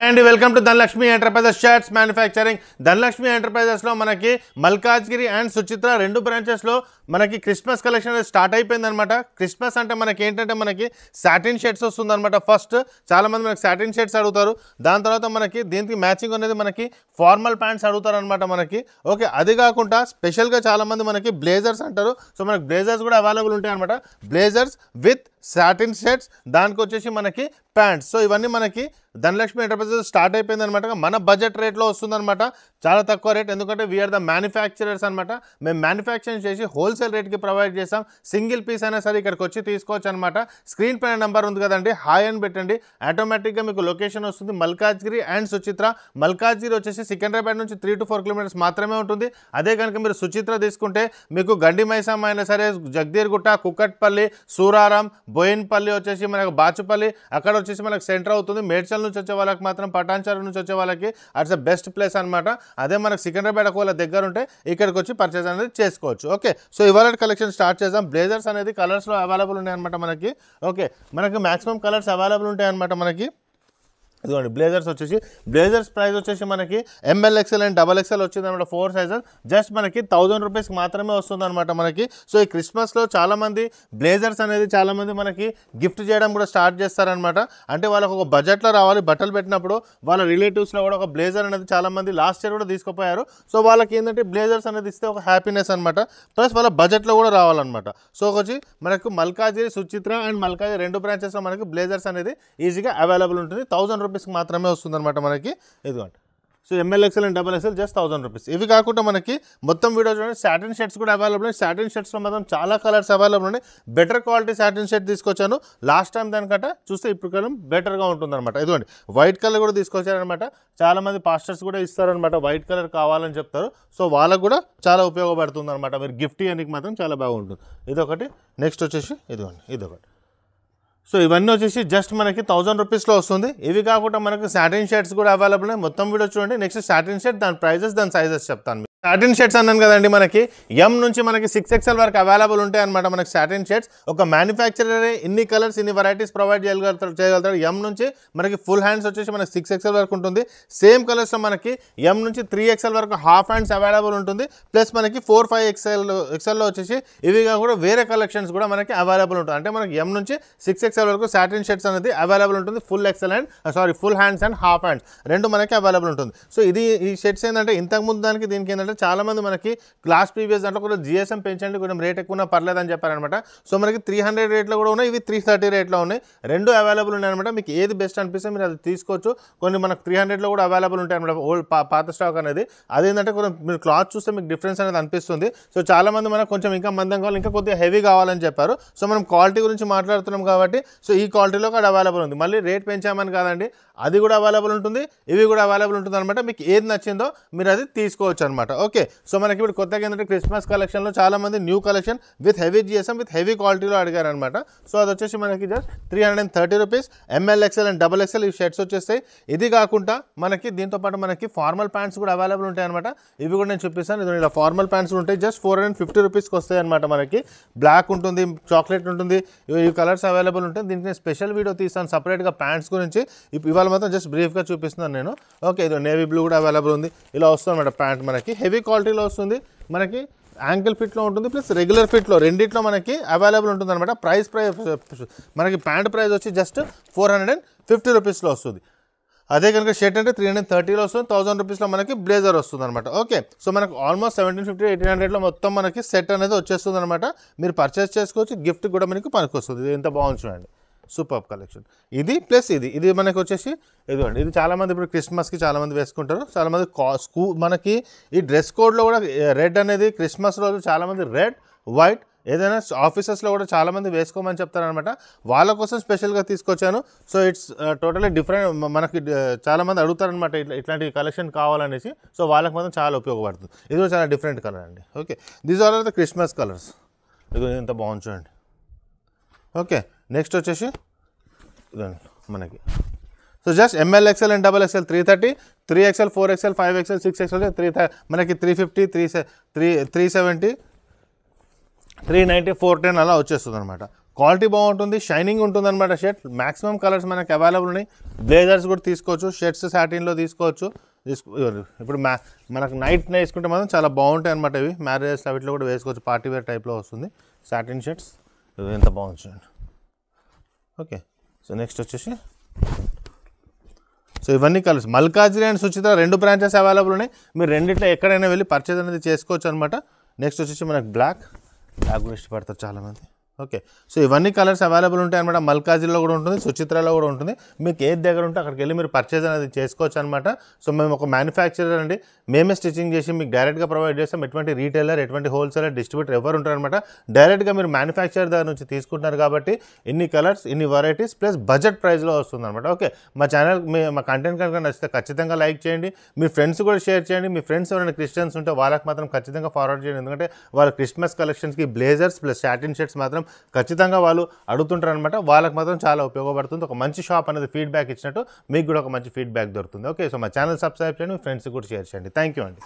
And welcome to Dhanalakshmi enterprises shirts manufacturing. Dhanalakshmi ఎంటర్ప్రైజెస్లో మనకి Malkajgiri and Suchitra రెండు బ్రాంచెస్లో మనకి క్రిస్మస్ కలెక్షన్ స్టార్ట్ అయిపోయిందనమాట. క్రిస్మస్ అంటే మనకి ఏంటంటే మనకి సాటిన్ షర్ట్స్ వస్తుందన్నమాట. ఫస్ట్ చాలామంది మనకి సాటిన్ షర్ట్స్ అడుగుతారు. దాని తర్వాత మనకి దీనికి మ్యాచింగ్ అనేది మనకి ఫార్మల్ ప్యాంట్స్ అడుగుతారు అనమాట మనకి. ఓకే, అది కాకుండా స్పెషల్గా చాలామంది మనకి బ్లేజర్స్ అంటారు. సో మనకి బ్లేజర్స్ కూడా అవైలబుల్ ఉంటాయి అనమాట. బ్లేజర్స్ విత్ సాటిన్ షర్ట్స్, దానికి వచ్చేసి మనకి ప్యాంట్స్. సో ఇవన్నీ మనకి ధనలక్ష్మి ఎంటర్ప్రైజెస్ స్టార్ట్ అయిపోయింది అనమాట. మన బడ్జెట్ రేట్లో వస్తుందన్నమాట, చాలా తక్కువ రేట్. ఎందుకంటే వీఆర్ ద మ్యానుఫ్యాక్చరర్స్ అనమాట. మేము మ్యానుఫ్యాక్చరింగ్ చేసి హోల్సేల్ రేట్కి ప్రొవైడ్ చేస్తాం. సింగిల్ పీస్ అయినా సరే ఇక్కడికి వచ్చి తీసుకోవచ్చు అనమాట. స్క్రీన్ పైన నెంబర్ ఉంది కదండి, హాయ్ అని పెట్టండి, ఆటోమేటిక్గా మీకు లొకేషన్ వస్తుంది. మల్కాజ్గిరి అండ్ సుచిత్ర. మల్కాజ్గిరి వచ్చేసి సికింద్రాబాద్ నుంచి 3 to 4 కిలోమీటర్స్ మాత్రమే ఉంటుంది. అదే కనుక మీరు సుచిత్ర తీసుకుంటే మీకు గండి మైసమ్మ అయినా సరే, జగదీర్గుట్ట, కుక్కట్పల్లి, సూరారం, బోయిన్పల్లి వచ్చేసి మనకు బాచుపల్లి, అక్కడ వచ్చేసి మనకు సెంటర్ అవుతుంది. మేడ్చల్ నుంచి వచ్చే వాళ్ళకి మాత్రం, పటాన్చారు నుంచి వచ్చే వాళ్ళకి అట్స్ ద బెస్ట్ ప్లేస్ అనమాట. అదే మనకు సికింద్రాబాద్ ఒకవేళ దగ్గర ఉంటే ఇక్కడికి వచ్చి పర్చేస్ అనేది చేసుకోవచ్చు. ఓకే, సో ఇవాళ కలెక్షన్ స్టార్ట్ చేద్దాం. బ్లేజర్స్ అనేది కలర్స్లో అవైలబుల్ ఉన్నాయన్నమాట మనకి. ఓకే, మనకి మ్యాక్సిమం కలర్స్ అవైలబుల్ ఉంటాయన్నమాట మనకి. ఇదిగోండి బ్లేజర్స్ వచ్చేసి, బ్లేజర్స్ ప్రైస్ వచ్చేసి మనకి ML XL అండ్ XXL వచ్చింది అనమాట. 4 సైజెస్ జస్ట్ మనకి 1000 రూపీస్కి మాత్రమే వస్తుంది అనమాట మనకి. సో ఈ క్రిస్మస్లో చాలామంది బ్లేజర్స్ అనేది చాలామంది మనకి గిఫ్ట్ చేయడం కూడా స్టార్ట్ చేస్తారనమాట. అంటే వాళ్ళకు ఒక బడ్జెట్లో రావాలి. బట్టలు పెట్టినప్పుడు వాళ్ళ రిలేటివ్స్లో కూడా ఒక బ్లేజర్ అనేది చాలామంది లాస్ట్ ఇయర్ కూడా తీసుకుపోయారు. సో వాళ్ళకి ఏంటంటే బ్లేజర్స్ అనేది ఇస్తే ఒక హ్యాపీనెస్ అనమాట. ప్లస్ వాళ్ళ బడ్జెట్లో కూడా రావాలన్నమాట. సో వచ్చి మనకు మల్కాజ్గిరి, సుచిత్ర అండ్ మల్కాజ్గిరి రెండు బ్రాంచెస్లో మనకి బ్లేజర్స్ అనేది ఈజీగా అవైలబుల్ ఉంటుంది. 1000 రూపీస్కి మాత్రమే వస్తుంది అనమాట మనకి. ఇదిగోండి, so ML XL and XXL just 1000 rupees. ఇవి కాకుండా మనకి మొత్తం వీడియో చూడండి, సాటిన్ షర్ట్స్ కూడా అవైలబుల్ ఉన్నాయి. సాటిన్ షర్ట్స్లో మాత్రం చాలా కలర్స్ అవైలబుల్ ఉన్నాయి. బెటర్ క్వాలిటీ సాటిన్ షర్ట్ తీసుకొచ్చాను. లాస్ట్ టైం దానికంటే చూస్తే ఇప్పుడు కాలం బెటర్గా ఉంటుందన్నమాట. ఇదిగోండి, వైట్ కలర్ కూడా తీసుకొచ్చారనమాట. చాలామంది పాస్టర్స్ కూడా ఇస్తారనమాట, వైట్ కలర్ కావాలని చెప్తారు. సో వాళ్ళకు కూడా చాలా ఉపయోగపడుతుంది అనమాట. మీరు గిఫ్ట్ ఇవ్వడానికి మాత్రం చాలా బాగుంటుంది. ఇదొకటి. నెక్స్ట్ వచ్చేసి ఇదిగోండి, ఇదొకటి. సో ఇవన్నీ వచ్చేసి జస్ట్ మనకి 1000 రూపీస్లో వస్తుంది. ఇవి కాకుండా మనకి సాటిన్ షర్ట్స్ కూడా అవైలబుల్ ఉన్నాయి. మొత్తం వీడియో చూడండి. నెక్స్ట్ సాటిన్ షర్ట్, దాని ప్రైజెస్, దాని సైజెస్ చెప్తాను. సాటిన్ షర్ట్స్ అన్నాను కదండి, మనకి M నుంచి మనకి 6XL వరకు అవైలబుల్ ఉంటాయి అనమాట మనకి సాటిన్ షర్ట్స్. ఒక మ్యానుఫ్యాక్చరరే ఇన్ని కలర్స్, ఇన్ని వెరైటీస్ ప్రొవైడ్ చేయగలుగుతాడు. M నుంచి మనకి ఫుల్ హ్యాండ్స్ వచ్చేసి మనకి 6XL వరకు ఉంటుంది. సేమ్ కలర్స్లో మనకి M నుంచి 3XL వరకు హాఫ్ హ్యాండ్స్ అవైలబుల్ ఉంటుంది. ప్లస్ మనకి 4, 5XLలో వచ్చేసి ఇవి కూడా వేరే కలెక్షన్స్ కూడా మనకి అవైలబుల్ ఉంటుంది. అంటే మనకి M నుంచి 6XL వరకు సాటిన్ షర్ట్స్ అనేది అవైలబుల్ ఉంటుంది. Full hands and half hands రెండు మనకి అవైలబుల్ ఉంటుంది. సో ఈ షర్ట్స్ ఏంటంటే ఇంతకుముందు దానికి దీనికి ఏంటంటే చాలామంది మనకి క్లాస్ ప్రీవియస్ దాంట్లో కూడా GSM పెంచండి, కొంచెం రేట్ ఎక్కువ పర్లేదని చెప్పారనమాట. సో మనకి 300 రేట్లో కూడా ఉన్నాయి, ఇవి 330 రేట్లో ఉన్నాయి. రెండు అవైలబుల్ ఉన్నాయన్నమాట. మీకు ఏది బెస్ట్ అనిపిస్తే మీరు అది తీసుకోవచ్చు. కొన్ని మనకు 300లో కూడా అవైలబుల్ ఉంటాయి అనమాట, ఓల్డ్ పాత స్టాక్ అనేది. అదేంటంటే కొంచెం మీరు క్లాత్ చూస్తే మీకు డిఫరెన్స్ అనేది అనిపిస్తుంది. సో చాలామంది మనకు కొంచెం ఇంకా మందం కావాలి, ఇంకా కొద్దిగా హెవీ కావాలని చెప్పారు. సో మనం క్వాలిటీ గురించి మాట్లాడుతున్నాం కాబట్టి సో ఈ క్వాలిటీలో కూడా అవైలబుల్ ఉంది. మళ్ళీ రేట్ పెంచామని కాదండి, అది కూడా అవైలబుల్ ఉంటుంది, ఇవి కూడా అవైలబుల్ ఉంటుంది అనమాట. మీకు ఏది నచ్చిందో మీరు అది తీసుకోవచ్చు అనమాట. ఓకే, సో మనకి ఇప్పుడు కొత్తగా ఏంటంటే క్రిస్మస్ కలెక్షన్లో చాలామంది new collection with heavy GSM with heavy క్వాలిటీలో అడిగారనమాట. సో అది వచ్చేసి మనకి just 330 rupees. ML XL and XXL ఈ షర్ట్స్ వచ్చేస్తాయి. ఇది కాకుండా మనకి దీంతోపాటు మనకి ఫార్మల్ ప్యాంట్స్ కూడా అవైలబుల్ ఉంటాయి అనమాట. ఇవి కూడా నేను చూపిస్తాను. ఇది ఇలా ఫార్మల్ ప్యాంట్స్ ఉంటాయి. జస్ట్ 450 రూపీస్కి వస్తాయి అనమాట. మనకి బ్లాక్ ఉంటుంది, చాక్లెట్ ఉంటుంది, ఈ కలర్స్ అవైలబుల్ ఉంటాయి. దీనికి నేను స్పెషల్ వీడియో తీస్తాను సపరేట్గా ప్యాంట్స్ గురించి. ఇవాళ మాత్రం జస్ట్ బ్రీఫ్గా చూపిస్తున్నాను నేను. ఓకే, ఇది నేవీ బ్లూ కూడా అవైలబుల్ ఉంది. ఇలా వస్తుంది అనమాట ప్యాంట్. మనకి హెవీ క్వాలిటీలో వస్తుంది, మనకి యాంకిల్ ఫిట్లో ఉంటుంది, ప్లస్ రెగ్యులర్ ఫిట్లో రెండిట్లో మనకి అవైలబుల్ ఉంటుంది అనమాట. ప్రైస్ మనకి ప్యాంట్ ప్రైస్ వచ్చి జస్ట్ 450 రూపీస్లో వస్తుంది. అదే కనుక షర్ట్ అంటే 330లో వస్తుంది. 1000 రూపీస్లో మనకి బ్లేజర్ వస్తుంది అనమాట. ఓకే, సో మనకు ఆల్మోస్ట్ 1750, 1800లో మొత్తం మనకి సెట్ అనేది వచ్చేస్తుంది అనమాట. మీరు పర్చేస్ చేసుకోవచ్చు, గిఫ్ట్ కూడా మనకి పనికి వస్తుంది. ఇది ఎంత బాగుంది చూడండి, సూపర్ కలెక్షన్. ఇది ప్లస్ ఇది మనకి వచ్చేసి ఇదిగోండి, ఇది చాలామంది ఇప్పుడు క్రిస్మస్కి చాలామంది వేసుకుంటారు. చాలామంది మనకి ఈ డ్రెస్ కోడ్లో కూడా రెడ్ అనేది క్రిస్మస్ రోజు చాలామంది రెడ్, వైట్ ఏదైనా ఆఫీసెస్లో కూడా చాలామంది వేసుకోమని చెప్తారనమాట. వాళ్ళ కోసం స్పెషల్గా తీసుకొచ్చాను. So it's totally different. మనకి చాలామంది అడుగుతారనమాట ఇట్లాంటి కలెక్షన్ కావాలనేసి. సో వాళ్ళకి మాత్రం చాలా ఉపయోగపడుతుంది. ఇది కూడా చాలా డిఫరెంట్ కలర్ అండి. Okay, these are the Christmas colours. ఇది ఎంత బాగుంది చూడండి. ఓకే, నెక్స్ట్ వచ్చేసి ఇదండి మనకి. So just ML XL and XXL 330, 3XL, 4XL, 5XL, 6XL మనకి 350, 370, 390, 410 అలా వచ్చేస్తుంది అనమాట. క్వాలిటీ బాగుంటుంది, షైనింగ్ ఉంటుంది అనమాట షర్ట్. మ్యాక్సిమం కలర్స్ మనకు అవైలబుల్ ఉన్నాయి. బ్లేజర్స్ కూడా తీసుకోవచ్చు, షర్ట్స్ సాటిన్లో తీసుకోవచ్చు. ఇప్పుడు మనకు నైట్ వేసుకుంటే మాత్రం చాలా బాగుంటాయి అనమాట. ఇవి మ్యారేజెస్ వీటిలో కూడా వేసుకోవచ్చు, పార్టీ వేర్ టైప్లో వస్తుంది సాటిన్ షర్ట్స్. ఇవి ఎంత బాగుంది చూడండి. ఓకే, సో నెక్స్ట్ వచ్చేసి సో ఇవన్నీ colours Malkajgiri and Suchitra 2 branches available ఉన్నాయి. మీరు రెండిట్లో ఎక్కడైనా వెళ్ళి పర్చేజ్ అనేది చేసుకోవచ్చు అనమాట. నెక్స్ట్ వచ్చేసి మనకు బ్లాక్ కూడా ఇష్టపడతారు చాలామంది. ఓకే, సో ఇవన్నీ కలర్స్ అవైలబుల్ ఉంటాయి అనమాట. మల్కాజ్గిరిలో కూడా ఉంటుంది, సుచిత్రలో కూడా ఉంటుంది. మీకు ఏది దగ్గర ఉంటే అక్కడికి వెళ్ళి మీరు పర్చేజ్ అనేది చేసుకోవచ్చు అనమాట. సో మేము ఒక మ్యానుఫ్యాక్చరర్ అండి, మేమే స్టిచ్చింగ్ చేసి మీకు డైరెక్ట్గా ప్రొవైడ్ చేస్తాం. ఎటువంటి రీటైలర్, ఎటువంటి హోల్సేలర్, డిస్ట్రిబ్యూటర్ ఎవరు ఉంటారనమాట. డైరెక్ట్గా మీరు మ్యానుఫ్యాక్చరర్ దగ్గర నుంచి తీసుకుంటున్నారు కాబట్టి ఇన్ని కలర్స్, ఇన్ని వెరైటీస్ ప్లస్ బడ్జెట్ ప్రైస్లో వస్తుంది అనమాట. ఓకే, మా ఛానల్ మా కంటెంట్ కనుక నచ్చితే ఖచ్చితంగా లైక్ చేయండి. మీ ఫ్రెండ్స్ కూడా షేర్ చేయండి. మీ ఫ్రెండ్స్ ఎవరైనా క్రిస్టియన్స్ ఉంటే వాళ్ళకి మాత్రం ఖచ్చితంగా ఫార్వర్డ్ చేయండి. ఎందుకంటే వాళ్ళ క్రిస్మస్ కలెక్షన్స్కి బ్లేజర్స్ ప్లస్ సాటిన్ షర్ట్స్ మాత్రం ఖచ్చితంగా వాళ్ళు అడుగుతుంటారు అనమాట. వాళ్ళకి మాత్రం చాలా ఉపయోగపడుతుంది. ఒక మంచి షాప్ అనేది ఫీడ్బ్యాక్ ఇచ్చినట్టు మీకు కూడా ఒక మంచి ఫీడ్బ్యాక్ దొరుకుతుంది. ఓకే, సో మా ఛానల్ సబ్స్క్రైబ్ చేయండి, మీ ఫ్రెండ్స్కి కూడా షేర్ చేయండి. థ్యాంక్ యూ అండి.